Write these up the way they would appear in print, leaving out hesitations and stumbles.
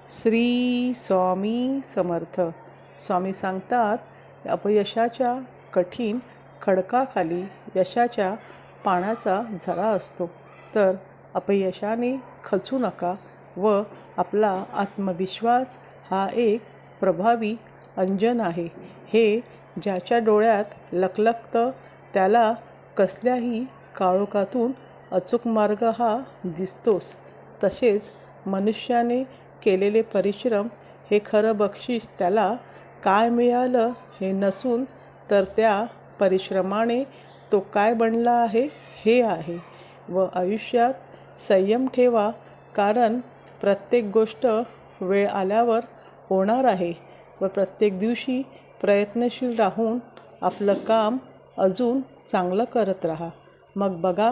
श्री स्वामी समर्थ. स्वामी सांगतात, अपयशाच्या कठीण खडकाखाली यशाच्या पाण्याचा झरा असतो. तर अपयशाने खचू नका व आपला आत्मविश्वास हा एक प्रभावी अंजन आहे. हे ज्याच्या डोळ्यात लखलखतं त्याला कसल्याही काळोखातून अचूक मार्ग हा दिसतोच. तसेच मनुष्याने केलेले परिश्रम हे खरं बक्षीस त्याला काय मिळालं हे नसून तर त्या परिश्रमाने तो काय बनला आहे हे आहे. व आयुष्यात संयम ठेवा, कारण प्रत्येक गोष्ट वेळ आल्यावर होणार आहे. व प्रत्येक दिवशी प्रयत्नशील राहून आपलं काम अजून चांगलं करत राहा. मग बघा,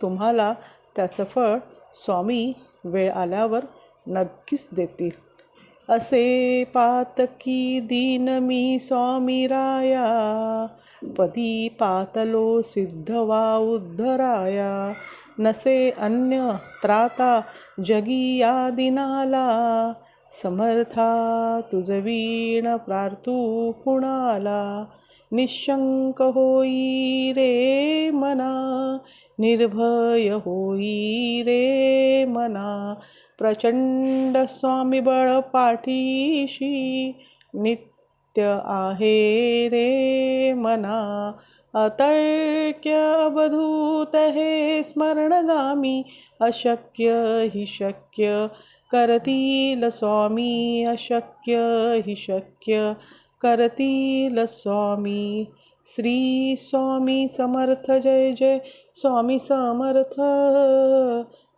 तुम्हाला त्याचं फळ स्वामी वेळ आल्यावर नक्कीच देतील. असे पातकी दीन मी स्वामी राया, पदी पातलो सिद्ध वा उद्धराया. नसे अन्य त्राता जगी या दिनाला, समर्था तुझ वीण प्रार्थू कुणाला. निशंक होई रे मना, निर्भय होई रे मना. प्रचंड स्वामी बळ पाठीशी, नित्य आहे रे मना. अतर्क्य अवधूत हे स्मरणगामी, अशक्य हि शक्य करतील स्वामी. अशक्य हि शक्य करतील स्वामी. श्री स्वामी समर्थ. जय जय स्वामी समर्थ.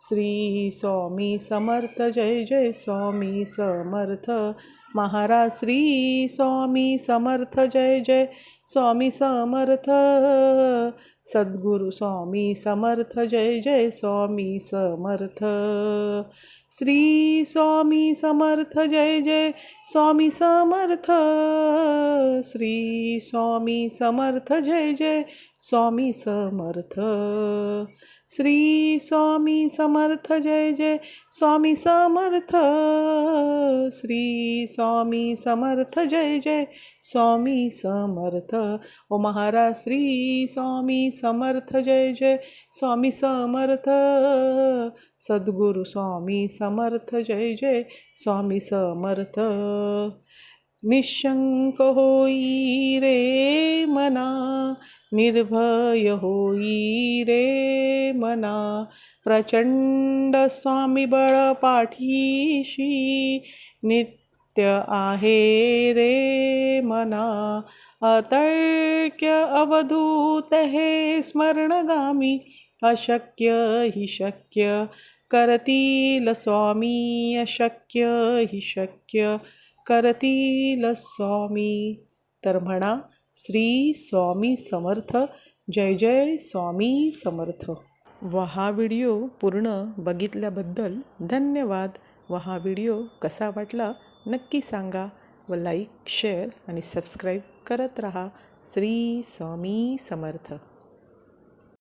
श्री स्वामी समर्थ. जय जय स्वामी समर्थ. महाराज श्री स्वामी समर्थ. जय जय स्वामी समर्थ. सद्गुरु स्वामी समर्थ. जय जय स्वामी समर्थ. श्री स्वामी समर्थ. जय जय स्वामी समर्थ. श्री स्वामी समर्थ. जय जय स्वामी समर्थ. श्री स्वामी समर्थ. जय जय स्वामी समर्थ. श्री स्वामी समर्थ. जय जय स्वामी समर्थ. ओ महाराज श्री स्वामी समर्थ. जय जय स्वामी समर्थ. सद्गुरु स्वामी समर्थ. जय जय स्वामी समर्थ. निशंक होई रे मना, निर्भय होई रे मना. प्रचंड स्वामी बळ पाठीशी, नित्य आहे रे मना. अतर्क्य अवधूत हे स्मरणगामी, अशक्य हि शक्य करतील स्वामी. अशक्य हि शक्य करतील स्वामी. तर म्हणा, श्री स्वामी समर्थ. जय जय स्वामी समर्थ. व हा व्हिडिओ पूर्ण बघितल्याबद्दल धन्यवाद. व हा व्हिडिओ कसा वाटला नक्की सांगा. व लाईक, शेअर आणि सबस्क्राईब करत राहा. श्री स्वामी समर्थ.